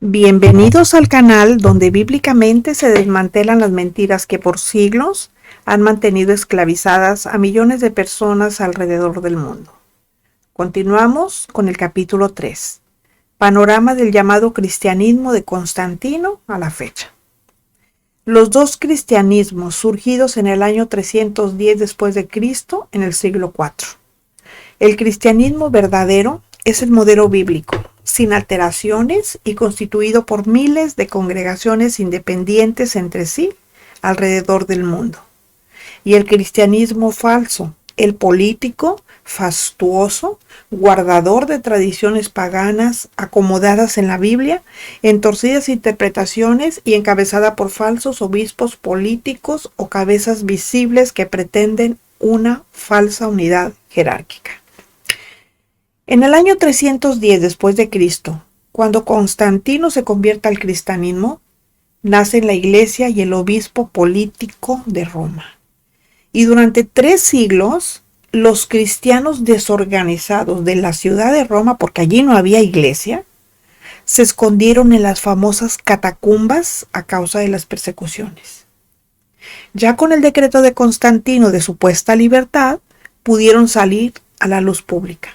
Bienvenidos al canal donde bíblicamente se desmantelan las mentiras que por siglos han mantenido esclavizadas a millones de personas alrededor del mundo. Continuamos con el capítulo 3, panorama del llamado cristianismo de Constantino a la fecha. Los dos cristianismos surgidos en el año 310 después de Cristo en el siglo IV. El cristianismo verdadero es el modelo bíblico, sin alteraciones y constituido por miles de congregaciones independientes entre sí alrededor del mundo. Y el cristianismo falso, el político, fastuoso, guardador de tradiciones paganas acomodadas en la Biblia, en torcidas interpretaciones y encabezada por falsos obispos políticos o cabezas visibles que pretenden una falsa unidad jerárquica. En el año 310 después de Cristo, cuando Constantino se convierte al cristianismo, nacen la iglesia y el obispo político de Roma. Y durante 3 siglos, los cristianos desorganizados de la ciudad de Roma, porque allí no había iglesia, se escondieron en las famosas catacumbas a causa de las persecuciones. Ya con el decreto de Constantino de supuesta libertad, pudieron salir a la luz pública.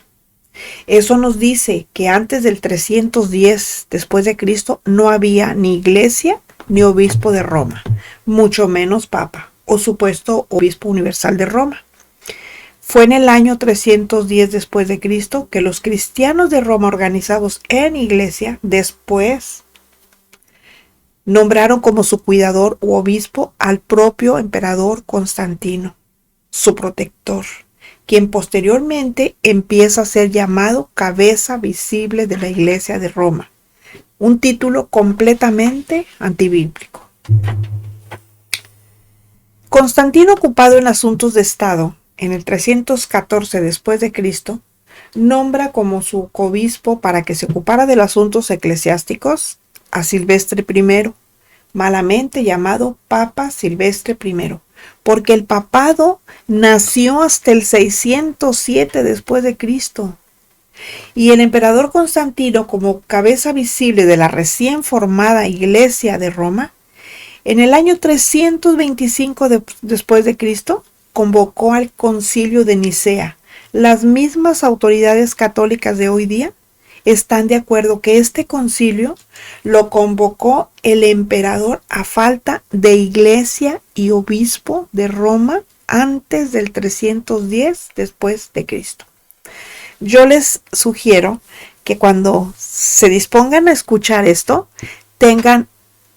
Eso nos dice que antes del 310 después de Cristo no había ni iglesia ni obispo de Roma, mucho menos papa o supuesto obispo universal de Roma. Fue en el año 310 después de Cristo que los cristianos de Roma organizados en iglesia después nombraron como su cuidador u obispo al propio emperador Constantino, su protector, quien posteriormente empieza a ser llamado cabeza visible de la Iglesia de Roma, un título completamente antibíblico. Constantino, ocupado en asuntos de Estado, en el 314 después de Cristo, nombra como su coobispo para que se ocupara de los asuntos eclesiásticos a Silvestre I, malamente llamado Papa Silvestre I, porque el papado nació hasta el 607 después de Cristo. Y el emperador Constantino, como cabeza visible de la recién formada Iglesia de Roma, en el año 325 después de Cristo, convocó al Concilio de Nicea. Las mismas autoridades católicas de hoy día están de acuerdo que este concilio lo convocó el emperador a falta de iglesia y obispo de Roma antes del 310 después de Cristo. Yo les sugiero que cuando se dispongan a escuchar esto, tengan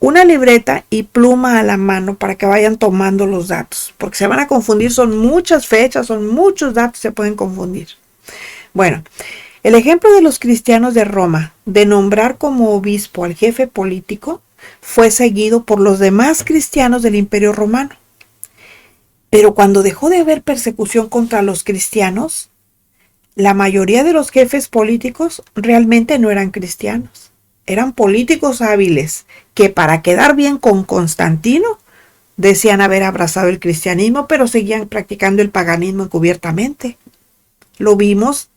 una libreta y pluma a la mano para que vayan tomando los datos, porque se van a confundir, son muchas fechas, son muchos datos, se pueden confundir. Bueno, el ejemplo de los cristianos de Roma de nombrar como obispo al jefe político fue seguido por los demás cristianos del Imperio Romano. Pero cuando dejó de haber persecución contra los cristianos, la mayoría de los jefes políticos realmente no eran cristianos. Eran políticos hábiles que para quedar bien con Constantino decían haber abrazado el cristianismo, pero seguían practicando el paganismo encubiertamente. Lo vimos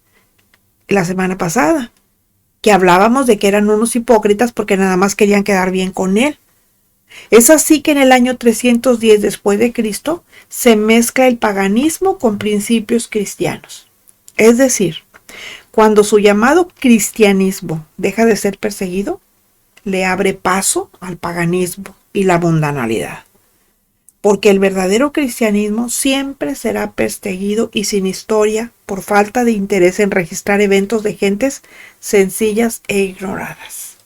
la semana pasada, que hablábamos de que eran unos hipócritas porque nada más querían quedar bien con él. Es así que en el año 310 después de Cristo se mezcla el paganismo con principios cristianos. Es decir, cuando su llamado cristianismo deja de ser perseguido, le abre paso al paganismo y la mundanalidad. Porque el verdadero cristianismo siempre será perseguido y sin historia por falta de interés en registrar eventos de gentes sencillas e ignoradas.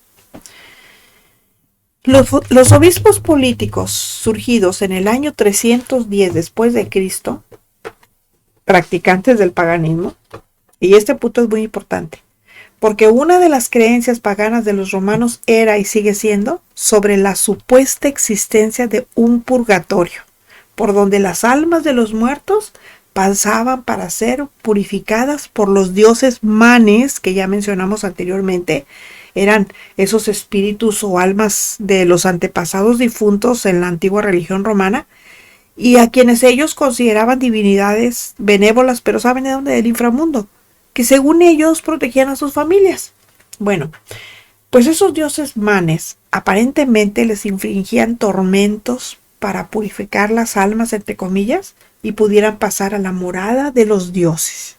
Los obispos políticos surgidos en el año 310 después de Cristo, practicantes del paganismo, y este punto es muy importante, porque una de las creencias paganas de los romanos era y sigue siendo sobre la supuesta existencia de un purgatorio, por donde las almas de los muertos pasaban para ser purificadas por los dioses manes, que ya mencionamos anteriormente, eran esos espíritus o almas de los antepasados difuntos en la antigua religión romana, y a quienes ellos consideraban divinidades benévolas, pero ¿saben de dónde? Del inframundo, que según ellos protegían a sus familias. Bueno, pues esos dioses manes aparentemente les infligían tormentos para purificar las almas, entre comillas, y pudieran pasar a la morada de los dioses.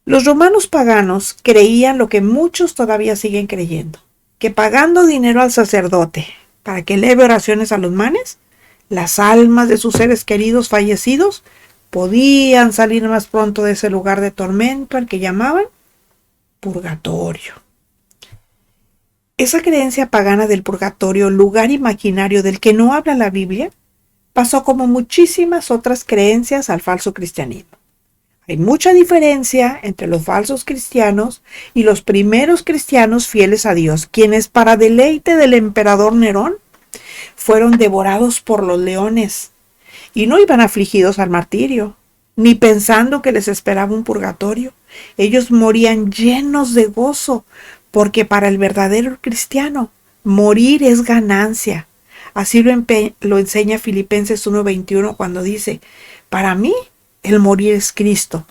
Los romanos paganos creían lo que muchos todavía siguen creyendo, que pagando dinero al sacerdote para que eleve oraciones a los manes, las almas de sus seres queridos fallecidos podían salir más pronto de ese lugar de tormento al que llamaban purgatorio. Esa creencia pagana del purgatorio, lugar imaginario del que no habla la Biblia, pasó como muchísimas otras creencias al falso cristianismo. Hay mucha diferencia entre los falsos cristianos y los primeros cristianos fieles a Dios, quienes para deleite del emperador Nerón fueron devorados por los leones y no iban afligidos al martirio, ni pensando que les esperaba un purgatorio. Ellos morían llenos de gozo, porque para el verdadero cristiano morir es ganancia. Así lo enseña Filipenses 1:21 cuando dice: para mí el morir es Cristo,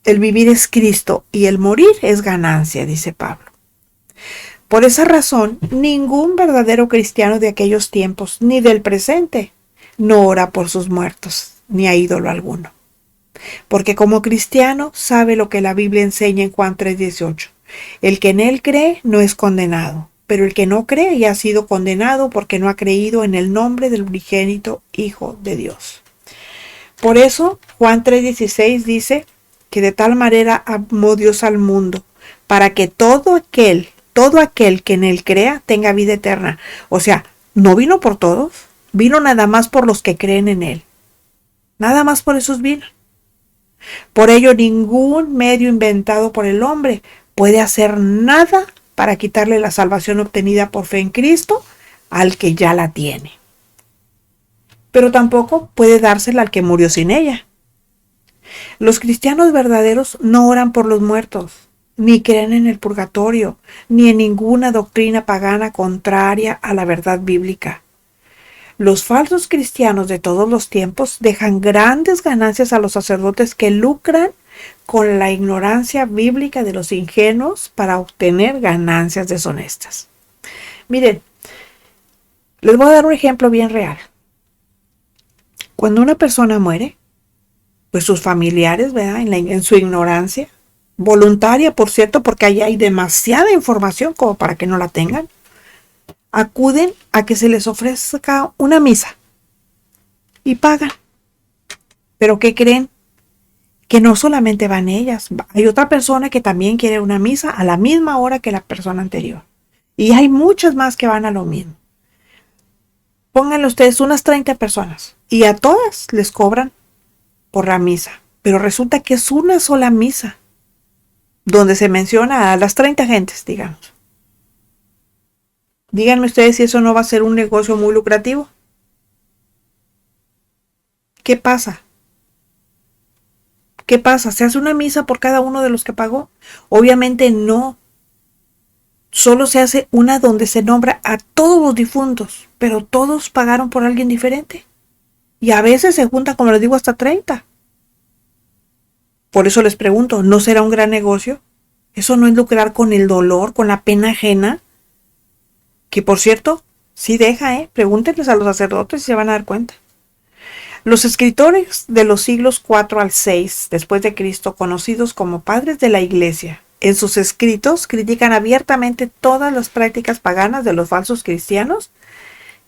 el vivir es Cristo y el morir es ganancia, dice Pablo. Por esa razón, ningún verdadero cristiano de aquellos tiempos, ni del presente, no ora por sus muertos, ni a ídolo alguno. Porque como cristiano sabe lo que la Biblia enseña en Juan 3:18. El que en él cree no es condenado, pero el que no cree ya ha sido condenado porque no ha creído en el nombre del unigénito Hijo de Dios. Por eso, Juan 3:16 dice que de tal manera amó Dios al mundo, para que todo aquel que en él crea tenga vida eterna. O sea, no vino por todos, vino nada más por los que creen en él. Nada más por esos vino. Por ello, ningún medio inventado por el hombre puede hacer nada para quitarle la salvación obtenida por fe en Cristo al que ya la tiene. Pero tampoco puede dársela al que murió sin ella. Los cristianos verdaderos no oran por los muertos, ni creen en el purgatorio, ni en ninguna doctrina pagana contraria a la verdad bíblica. Los falsos cristianos de todos los tiempos dejan grandes ganancias a los sacerdotes que lucran con la ignorancia bíblica de los ingenuos para obtener ganancias deshonestas. Miren, les voy a dar un ejemplo bien real. Cuando una persona muere, pues sus familiares, ¿verdad? En su ignorancia, voluntaria, por cierto, porque allá hay demasiada información como para que no la tengan, acuden a que se les ofrezca una misa y pagan. ¿Pero qué creen? Que no solamente van ellas, hay otra persona que también quiere una misa a la misma hora que la persona anterior. Y hay muchas más que van a lo mismo. Pónganle ustedes unas 30 personas y a todas les cobran por la misa. Pero resulta que es una sola misa donde se menciona a las 30 gentes, digamos. Díganme ustedes si eso no va a ser un negocio muy lucrativo. ¿Qué pasa? ¿Qué pasa? ¿Se hace una misa por cada uno de los que pagó? Obviamente no. Solo se hace una donde se nombra a todos los difuntos, pero todos pagaron por alguien diferente. Y a veces se juntan, como les digo, hasta 30. Por eso les pregunto, ¿no será un gran negocio? ¿Eso no es lucrar con el dolor, con la pena ajena? Que por cierto, sí deja, pregúntenles a los sacerdotes y se van a dar cuenta. Los escritores de los siglos 4 al 6 después de Cristo, conocidos como padres de la Iglesia, en sus escritos critican abiertamente todas las prácticas paganas de los falsos cristianos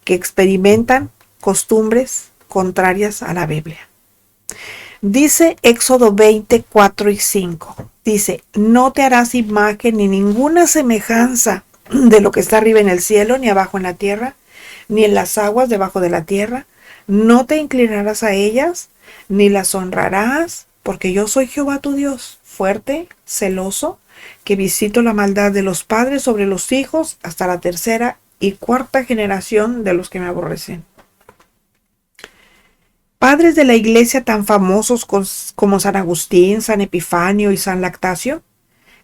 que experimentan costumbres contrarias a la Biblia. Dice Éxodo 20, 4 y 5. Dice: no te harás imagen ni ninguna semejanza de lo que está arriba en el cielo, ni abajo en la tierra, ni en las aguas debajo de la tierra. No te inclinarás a ellas, ni las honrarás, porque yo soy Jehová tu Dios, fuerte, celoso, que visito la maldad de los padres sobre los hijos hasta la tercera y cuarta generación de los que me aborrecen. Padres de la iglesia tan famosos como San Agustín, San Epifanio y San Lactacio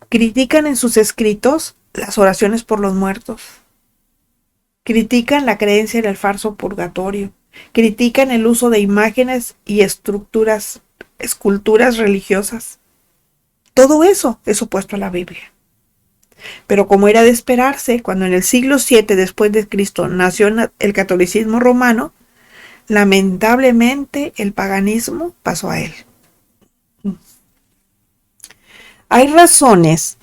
critican en sus escritos las oraciones por los muertos. Critican la creencia en el falso purgatorio. Critican el uso de imágenes y esculturas religiosas. Todo eso es opuesto a la Biblia. Pero como era de esperarse, cuando en el siglo VII después de Cristo nació el catolicismo romano, lamentablemente el paganismo pasó a él. Hay razones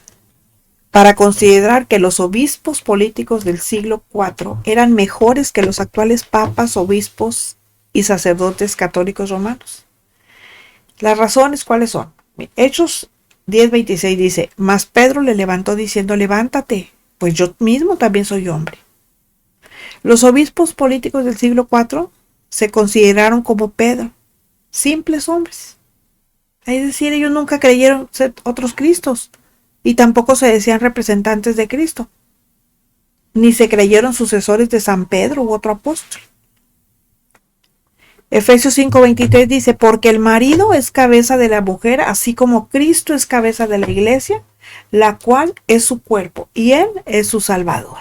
para considerar que los obispos políticos del siglo IV eran mejores que los actuales papas, obispos y sacerdotes católicos romanos. Las razones, ¿cuáles son? Hechos 10:26 dice, mas Pedro le levantó diciendo, levántate, pues yo mismo también soy hombre. Los obispos políticos del siglo IV se consideraron como Pedro, simples hombres. Es decir, ellos nunca creyeron ser otros Cristos y tampoco se decían representantes de Cristo, ni se creyeron sucesores de San Pedro u otro apóstol. Efesios 5:23 dice, porque el marido es cabeza de la mujer, así como Cristo es cabeza de la iglesia, la cual es su cuerpo, y él es su Salvador.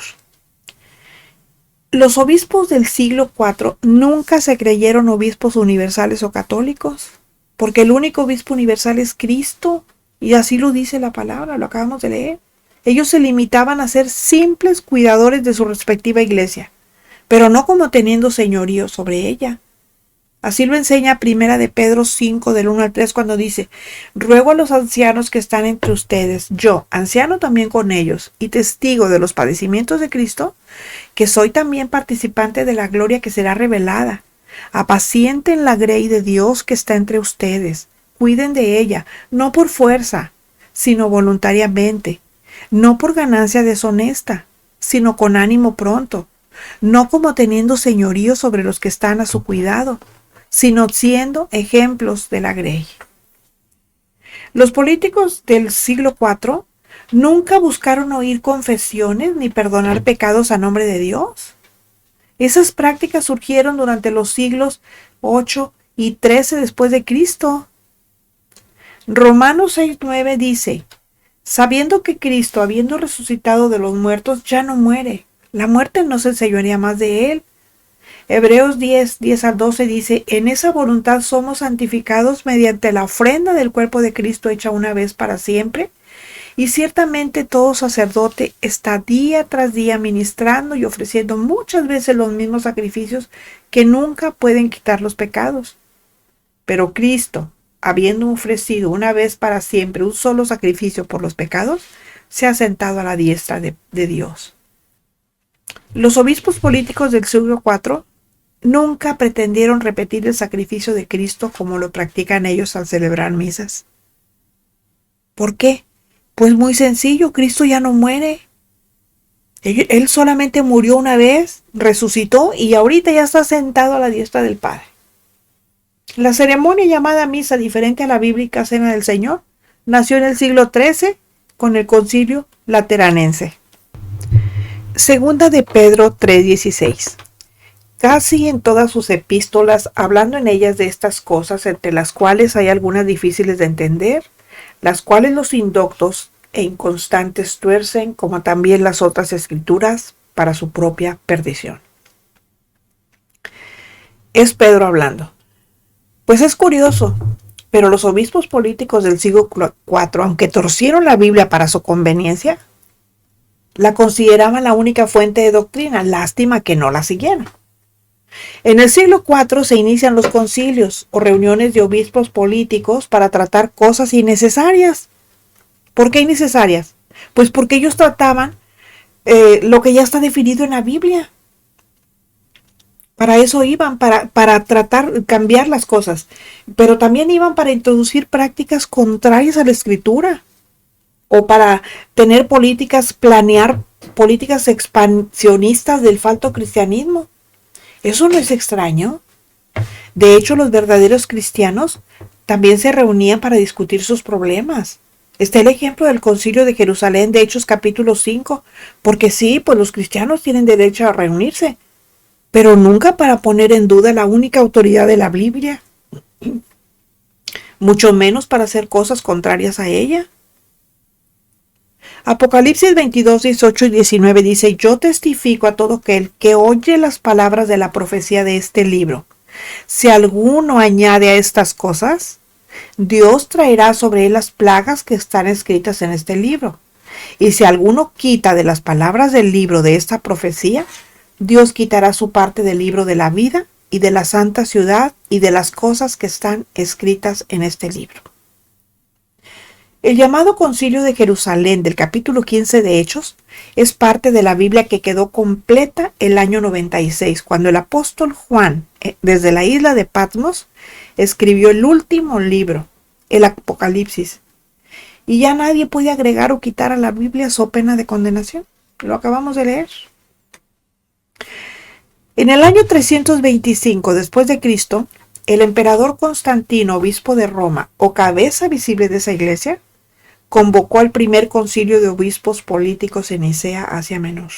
Los obispos del siglo IV nunca se creyeron obispos universales o católicos, porque el único obispo universal es Cristo, y así lo dice la palabra, lo acabamos de leer. Ellos se limitaban a ser simples cuidadores de su respectiva iglesia, pero no como teniendo señorío sobre ella. Así lo enseña Primera de Pedro 5, del 1 al 3, cuando dice, ruego a los ancianos que están entre ustedes, yo, anciano también con ellos, y testigo de los padecimientos de Cristo, que soy también participante de la gloria que será revelada. Apacienten la grey de Dios que está entre ustedes, cuiden de ella, no por fuerza, sino voluntariamente, no por ganancia deshonesta, sino con ánimo pronto, no como teniendo señorío sobre los que están a su cuidado, sino siendo ejemplos de la grey. Los políticos del siglo IV nunca buscaron oír confesiones ni perdonar pecados a nombre de Dios. Esas prácticas surgieron durante los siglos 8 y 13 después de Cristo. Romanos 6:9 dice, sabiendo que Cristo, habiendo resucitado de los muertos, ya no muere, la muerte no se enseñorea más de él. Hebreos 10 al 12 dice, en esa voluntad somos santificados mediante la ofrenda del cuerpo de Cristo hecha una vez para siempre. Y ciertamente todo sacerdote está día tras día ministrando y ofreciendo muchas veces los mismos sacrificios que nunca pueden quitar los pecados. Pero Cristo, habiendo ofrecido una vez para siempre un solo sacrificio por los pecados, se ha sentado a la diestra de Dios. Los obispos políticos del siglo IV nunca pretendieron repetir el sacrificio de Cristo como lo practican ellos al celebrar misas. ¿Por qué? Pues muy sencillo, Cristo ya no muere. Él solamente murió una vez, resucitó y ahorita ya está sentado a la diestra del Padre. La ceremonia llamada misa, diferente a la bíblica Cena del Señor, nació en el siglo XIII con el Concilio Lateranense. Segunda de Pedro 3:16. Casi en todas sus epístolas, hablando en ellas de estas cosas, entre las cuales hay algunas difíciles de entender, las cuales los indoctos e inconstantes tuercen, como también las otras escrituras, para su propia perdición. Es Pedro hablando. Pues es curioso, pero los obispos políticos del siglo IV, aunque torcieron la Biblia para su conveniencia, la consideraban la única fuente de doctrina. Lástima que no la siguieron. En el siglo IV se inician los concilios o reuniones de obispos políticos para tratar cosas innecesarias. ¿Por qué innecesarias? Pues porque ellos trataban lo que ya está definido en la Biblia. Para eso iban, para tratar, cambiar las cosas. Pero también iban para introducir prácticas contrarias a la Escritura. O para tener planear políticas expansionistas del falso cristianismo. Eso no es extraño. De hecho, los verdaderos cristianos también se reunían para discutir sus problemas. Está el ejemplo del Concilio de Jerusalén de Hechos capítulo 5, porque sí, pues los cristianos tienen derecho a reunirse, pero nunca para poner en duda la única autoridad de la Biblia, mucho menos para hacer cosas contrarias a ella. Apocalipsis 22, 18 y 19 dice, yo testifico a todo aquel que oye las palabras de la profecía de este libro. Si alguno añade a estas cosas, Dios traerá sobre él las plagas que están escritas en este libro. Y si alguno quita de las palabras del libro de esta profecía, Dios quitará su parte del libro de la vida y de la santa ciudad y de las cosas que están escritas en este libro. El llamado Concilio de Jerusalén del capítulo 15 de Hechos es parte de la Biblia que quedó completa el año 96, cuando el apóstol Juan, desde la isla de Patmos, escribió el último libro, el Apocalipsis. Y ya nadie puede agregar o quitar a la Biblia so pena de condenación. Lo acabamos de leer. En el año 325 después de Cristo, el emperador Constantino, obispo de Roma, o cabeza visible de esa iglesia, convocó al primer concilio de obispos políticos en Nicea, Asia Menor.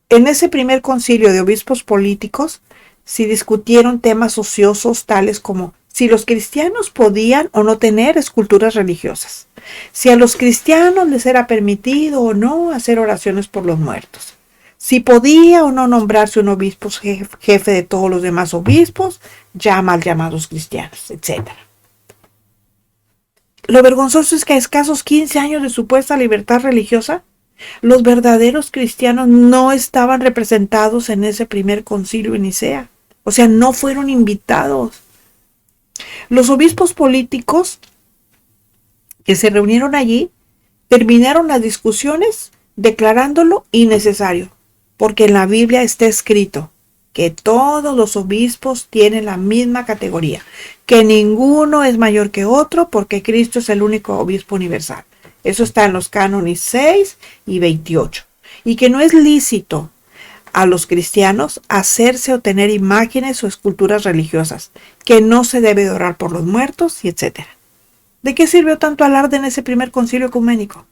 En ese primer concilio de obispos políticos se discutieron temas ociosos tales como si los cristianos podían o no tener esculturas religiosas, si a los cristianos les era permitido o no hacer oraciones por los muertos, si podía o no nombrarse un obispo jefe de todos los demás obispos, ya mal llamados cristianos, etc. Lo vergonzoso es que a escasos 15 años de supuesta libertad religiosa, los verdaderos cristianos no estaban representados en ese primer concilio en Nicea. O sea, no fueron invitados. Los obispos políticos que se reunieron allí terminaron las discusiones declarándolo innecesario, porque en la Biblia está escrito que todos los obispos tienen la misma categoría, que ninguno es mayor que otro, porque Cristo es el único obispo universal. Eso está en los cánones 6 y 28. Y que no es lícito a los cristianos hacerse o tener imágenes o esculturas religiosas, que no se debe orar por los muertos, y etc. ¿De qué sirvió tanto alarde en ese primer concilio ecuménico?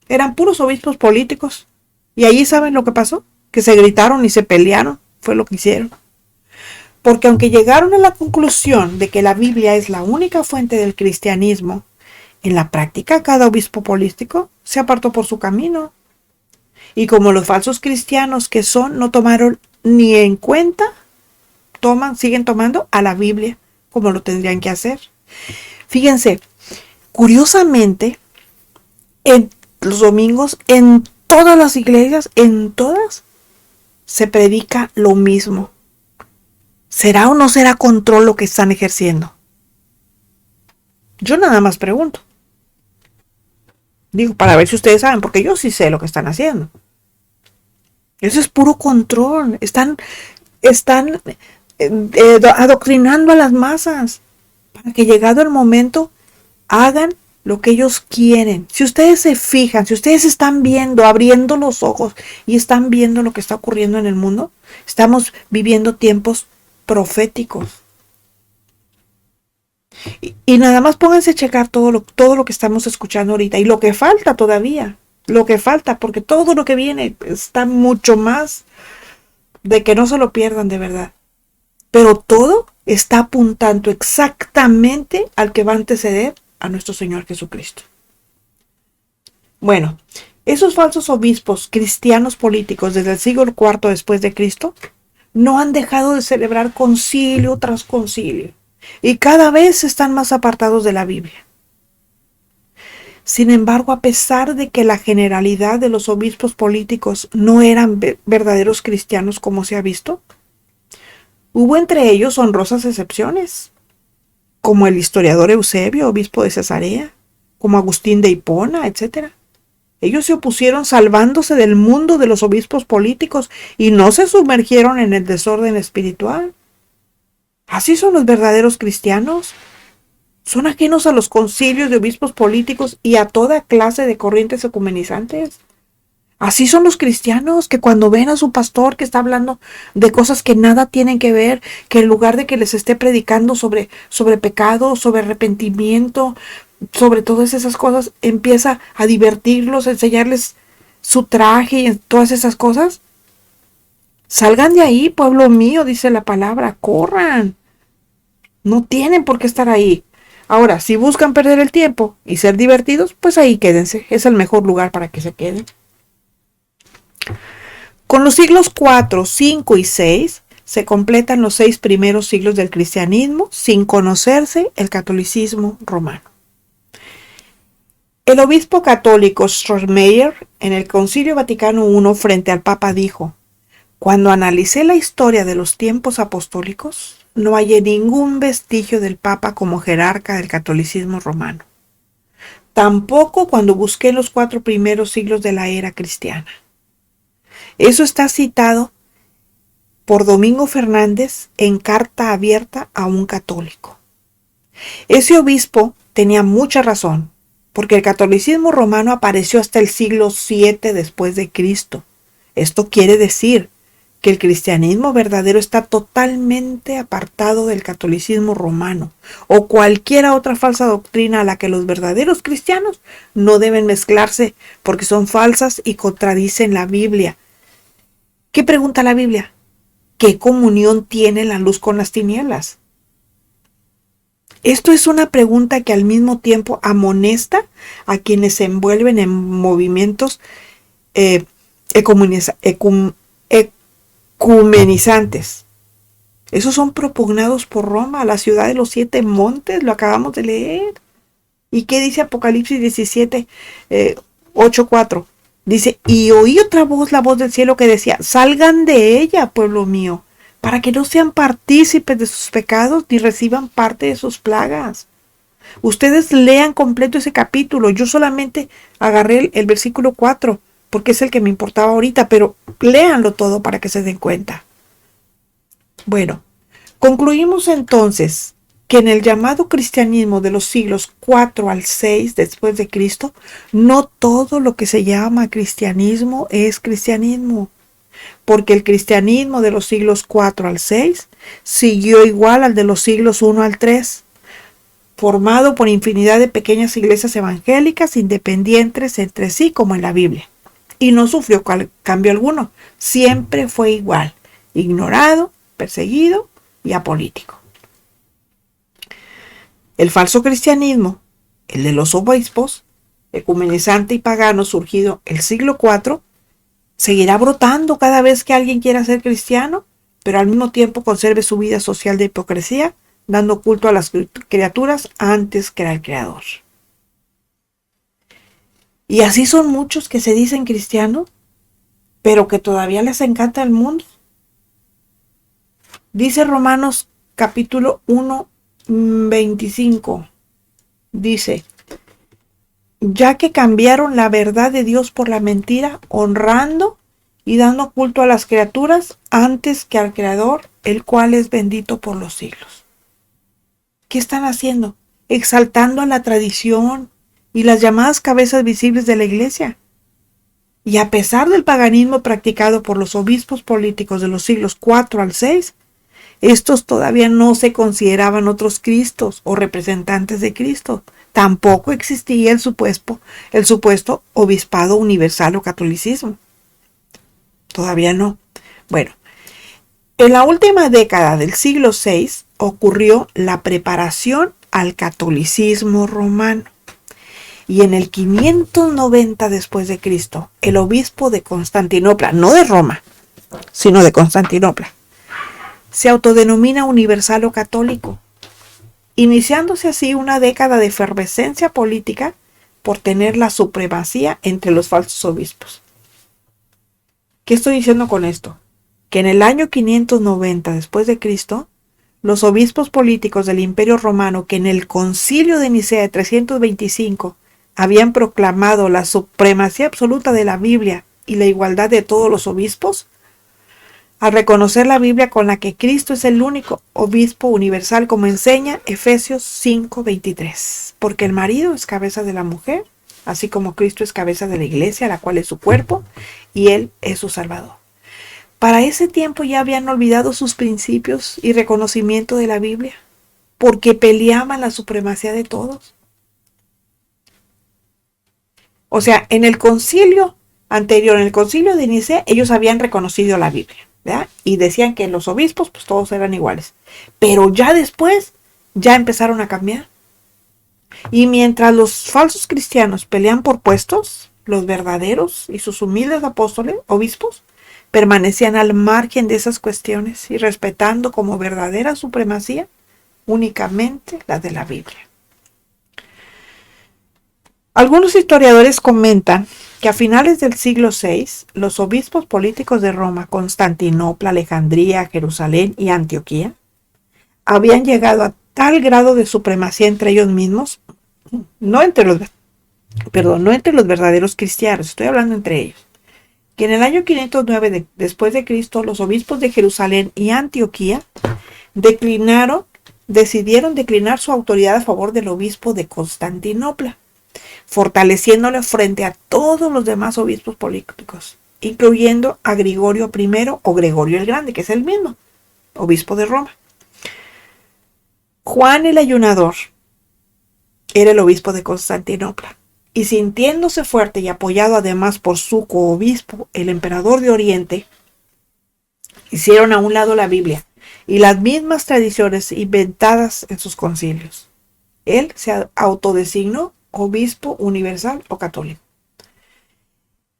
Eran puros obispos políticos. Y allí ¿saben lo que pasó? Que se gritaron y se pelearon. Fue lo que hicieron. Porque aunque llegaron a la conclusión de que la Biblia es la única fuente del cristianismo, en la práctica cada obispo político se apartó por su camino. Y como los falsos cristianos que son, no tomaron ni en cuenta, siguen tomando a la Biblia como lo tendrían que hacer. Fíjense, curiosamente, en los domingos, en todas las iglesias, en todas, se predica lo mismo. ¿Será o no será control lo que están ejerciendo? Yo nada más pregunto. Digo, para ver si ustedes saben, porque yo sí sé lo que están haciendo. Eso es puro control. Están adoctrinando a las masas para que llegado el momento hagan lo que ellos quieren. Si ustedes se fijan, si ustedes están viendo, abriendo los ojos y están viendo lo que está ocurriendo en el mundo, estamos viviendo tiempos proféticos. Y nada más pónganse a checar todo lo que estamos escuchando ahorita y lo que falta todavía. Lo que falta, porque todo lo que viene está mucho más de que no se lo pierdan de verdad. Pero todo está apuntando exactamente al que va a anteceder a nuestro Señor Jesucristo. Bueno, esos falsos obispos cristianos políticos desde el siglo IV después de Cristo no han dejado de celebrar concilio tras concilio y cada vez están más apartados de la Biblia. Sin embargo, a pesar de que la generalidad de los obispos políticos no eran verdaderos cristianos como se ha visto, hubo entre ellos honrosas excepciones, como el historiador Eusebio, obispo de Cesarea, como Agustín de Hipona, etc. Ellos se opusieron salvándose del mundo de los obispos políticos y no se sumergieron en el desorden espiritual. Así son los verdaderos cristianos. Son ajenos a los concilios de obispos políticos y a toda clase de corrientes ecumenizantes. Así son los cristianos que cuando ven a su pastor que está hablando de cosas que nada tienen que ver, que en lugar de que les esté predicando sobre pecado, sobre arrepentimiento, sobre todas esas cosas, empieza a divertirlos, a enseñarles su traje y todas esas cosas. Salgan de ahí, pueblo mío, dice la palabra, corran. No tienen por qué estar ahí. Ahora, si buscan perder el tiempo y ser divertidos, pues ahí quédense. Es el mejor lugar para que se queden. Con los siglos 4, 5 y 6 se completan los 6 primeros siglos del cristianismo sin conocerse el catolicismo romano. El obispo católico Strossmayer, en el Concilio Vaticano I frente al Papa, dijo: cuando analicé la historia de los tiempos apostólicos, no hallé ningún vestigio del Papa como jerarca del catolicismo romano. Tampoco cuando busqué los 4 primeros siglos de la era cristiana. Eso está citado por Domingo Fernández en Carta Abierta a un Católico. Ese obispo tenía mucha razón, porque el catolicismo romano apareció hasta el siglo VII después de Cristo. Esto quiere decir que el cristianismo verdadero está totalmente apartado del catolicismo romano o cualquier otra falsa doctrina a la que los verdaderos cristianos no deben mezclarse porque son falsas y contradicen la Biblia. ¿Qué pregunta la Biblia? ¿Qué comunión tiene la luz con las tinieblas? Esto es una pregunta que al mismo tiempo amonesta a quienes se envuelven en movimientos ecumenizantes. Esos son propugnados por Roma, la ciudad de los 7 montes, lo acabamos de leer. ¿Y qué dice Apocalipsis 17, 8:4? Dice: y oí otra voz, la voz del cielo, que decía: salgan de ella, pueblo mío, para que no sean partícipes de sus pecados ni reciban parte de sus plagas. Ustedes lean completo ese capítulo. Yo solamente agarré el versículo 4 porque es el que me importaba ahorita, pero léanlo todo para que se den cuenta. Bueno, concluimos entonces que en el llamado cristianismo de los siglos 4 al 6 después de Cristo, no todo lo que se llama cristianismo es cristianismo, porque el cristianismo de los siglos 4 al 6 siguió igual al de los siglos 1 al 3, formado por infinidad de pequeñas iglesias evangélicas independientes entre sí como en la Biblia, y no sufrió cambio alguno, siempre fue igual, ignorado, perseguido y apolítico. El falso cristianismo, el de los obispos, ecumenizante y pagano surgido el siglo IV, seguirá brotando cada vez que alguien quiera ser cristiano, pero al mismo tiempo conserve su vida social de hipocresía, dando culto a las criaturas antes que al Creador. Y así son muchos que se dicen cristianos, pero que todavía les encanta el mundo. Dice Romanos capítulo 1, 25. Dice: ya que cambiaron la verdad de Dios por la mentira, honrando y dando culto a las criaturas antes que al Creador, el cual es bendito por los siglos. ¿Qué están haciendo? Exaltando a la tradición y las llamadas cabezas visibles de la iglesia. Y a pesar del paganismo practicado por los obispos políticos de los siglos 4 al 6, estos todavía no se consideraban otros Cristos o representantes de Cristo. Tampoco existía el supuesto obispado universal o catolicismo. Todavía no. Bueno, en la última década del siglo VI ocurrió la preparación al catolicismo romano. Y en el 590 después de Cristo, el obispo de Constantinopla, no de Roma, sino de Constantinopla, se autodenomina universal o católico, iniciándose así una década de efervescencia política por tener la supremacía entre los falsos obispos. ¿Qué estoy diciendo con esto? Que en el año 590 después de Cristo, los obispos políticos del Imperio Romano, que en el Concilio de Nicea de 325 habían proclamado la supremacía absoluta de la Biblia y la igualdad de todos los obispos, al reconocer la Biblia con la que Cristo es el único obispo universal, como enseña Efesios 5:23, porque el marido es cabeza de la mujer, así como Cristo es cabeza de la iglesia, la cual es su cuerpo, y él es su Salvador. Para ese tiempo ya habían olvidado sus principios y reconocimiento de la Biblia, porque peleaban la supremacía de todos. O sea, en el concilio anterior, en el concilio de Nicea, ellos habían reconocido la Biblia, ¿verdad? Y decían que los obispos, pues todos eran iguales. Pero ya después, ya empezaron a cambiar. Y mientras los falsos cristianos pelean por puestos, los verdaderos y sus humildes apóstoles, obispos, permanecían al margen de esas cuestiones y respetando como verdadera supremacía únicamente la de la Biblia. Algunos historiadores comentan que a finales del siglo VI, los obispos políticos de Roma, Constantinopla, Alejandría, Jerusalén y Antioquía habían llegado a tal grado de supremacía entre ellos mismos, no entre los verdaderos cristianos, estoy hablando entre ellos, que en el año 509 después de Cristo, los obispos de Jerusalén y Antioquía decidieron declinar su autoridad a favor del obispo de Constantinopla, fortaleciéndole frente a todos los demás obispos políticos, incluyendo a Gregorio I o Gregorio el Grande, que es el mismo, obispo de Roma. Juan el Ayunador era el obispo de Constantinopla, y sintiéndose fuerte y apoyado además por su coobispo, el emperador de Oriente, hicieron a un lado la Biblia y las mismas tradiciones inventadas en sus concilios. Él se autodesignó obispo universal o católico.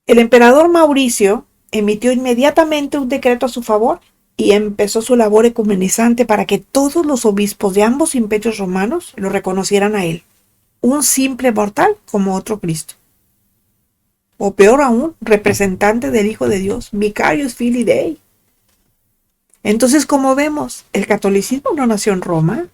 El emperador Mauricio emitió inmediatamente un decreto a su favor y empezó su labor ecumenizante para que todos los obispos de ambos imperios romanos lo reconocieran a él, un simple mortal como otro Cristo. O peor aún, representante del Hijo de Dios, Vicarius Filii Dei. Entonces, como vemos, el catolicismo no nació en Roma,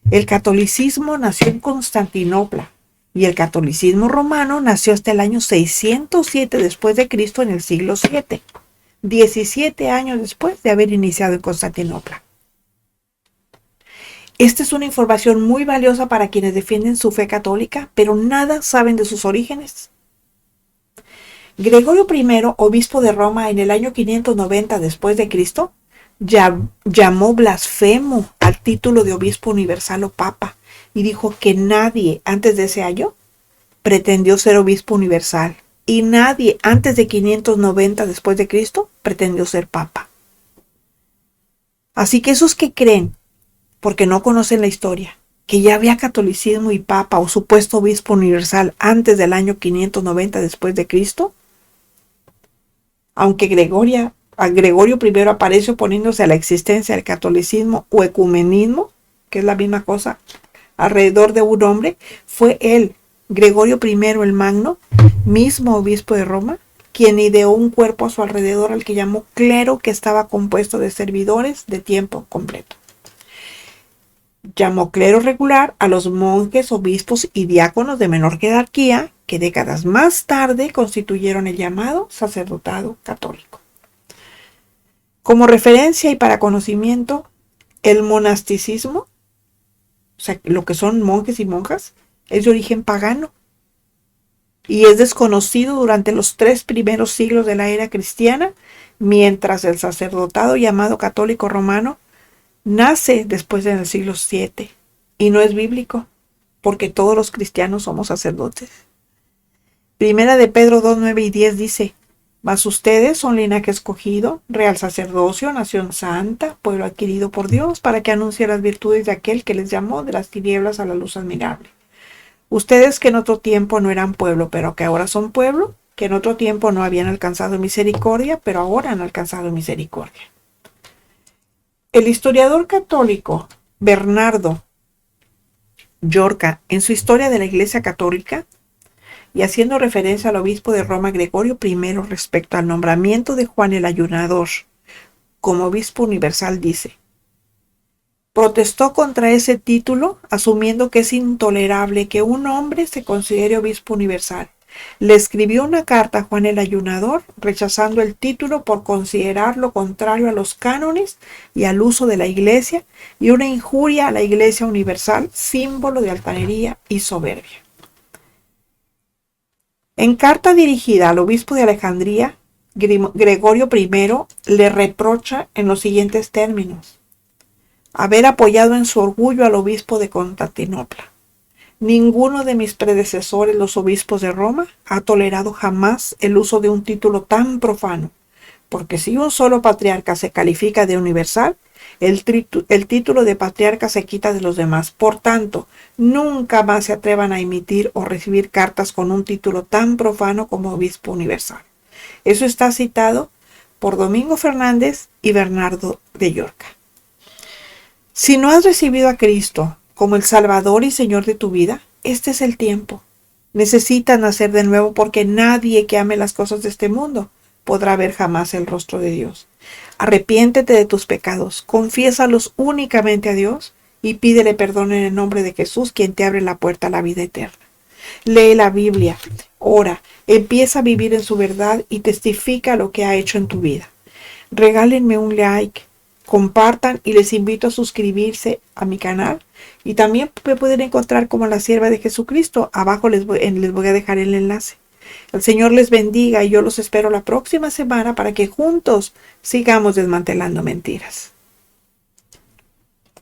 el catolicismo nació en Constantinopla y el catolicismo romano nació hasta el año 607 después de Cristo en el siglo VII, 17 años después de haber iniciado en Constantinopla. Esta es una información muy valiosa para quienes defienden su fe católica, pero nada saben de sus orígenes. Gregorio I, obispo de Roma en el año 590 después de Cristo, llamó blasfemo al título de obispo universal o papa y dijo que nadie antes de ese año pretendió ser obispo universal y nadie antes de 590 después de Cristo pretendió ser papa. Así que esos que creen, porque no conocen la historia, que ya había catolicismo y papa o supuesto obispo universal antes del año 590 después de Cristo, aunque Gregorio I aparece oponiéndose a la existencia del catolicismo o ecumenismo, que es la misma cosa, alrededor de un hombre, fue él, Gregorio I el Magno, mismo obispo de Roma, quien ideó un cuerpo a su alrededor al que llamó clero, que estaba compuesto de servidores de tiempo completo. Llamó clero regular a los monjes, obispos y diáconos de menor jerarquía, que décadas más tarde constituyeron el llamado sacerdotado católico. Como referencia y para conocimiento, el monasticismo, o sea, lo que son monjes y monjas, es de origen pagano y es desconocido durante los 3 primeros siglos de la era cristiana, mientras el sacerdotado llamado católico romano nace después del siglo VII y no es bíblico, porque todos los cristianos somos sacerdotes. Primera de Pedro 2, 9 y 10 dice: mas ustedes son linaje escogido, real sacerdocio, nación santa, pueblo adquirido por Dios, para que anuncie las virtudes de aquel que les llamó de las tinieblas a la luz admirable. Ustedes que en otro tiempo no eran pueblo, pero que ahora son pueblo, que en otro tiempo no habían alcanzado misericordia, pero ahora han alcanzado misericordia. El historiador católico Bernardo Llorca, en su Historia de la Iglesia Católica, y haciendo referencia al obispo de Roma Gregorio I respecto al nombramiento de Juan el Ayunador como obispo universal, dice: protestó contra ese título, asumiendo que es intolerable que un hombre se considere obispo universal. Le escribió una carta a Juan el Ayunador, rechazando el título por considerarlo contrario a los cánones y al uso de la Iglesia, y una injuria a la Iglesia universal, símbolo de altanería y soberbia. En carta dirigida al obispo de Alejandría, Gregorio I le reprocha en los siguientes términos: haber apoyado en su orgullo al obispo de Constantinopla. Ninguno de mis predecesores, los obispos de Roma, ha tolerado jamás el uso de un título tan profano, porque si un solo patriarca se califica de universal, el título de patriarca se quita de los demás. Por tanto, nunca más se atrevan a emitir o recibir cartas con un título tan profano como obispo universal. Eso está citado por Domingo Fernández y Bernardo de Llorca. Si no has recibido a Cristo como el Salvador y Señor de tu vida, este es el tiempo. Necesitan nacer de nuevo porque nadie que ame las cosas de este mundo podrá ver jamás el rostro de Dios. Arrepiéntete de tus pecados, confiésalos únicamente a Dios y pídele perdón en el nombre de Jesús, quien te abre la puerta a la vida eterna. Lee la Biblia, ora, empieza a vivir en su verdad y testifica lo que ha hecho en tu vida. Regálenme un like, compartan y les invito a suscribirse a mi canal. Y también me pueden encontrar como la sierva de Jesucristo. Abajo les voy a dejar el enlace. El Señor les bendiga y yo los espero la próxima semana para que juntos sigamos desmantelando mentiras.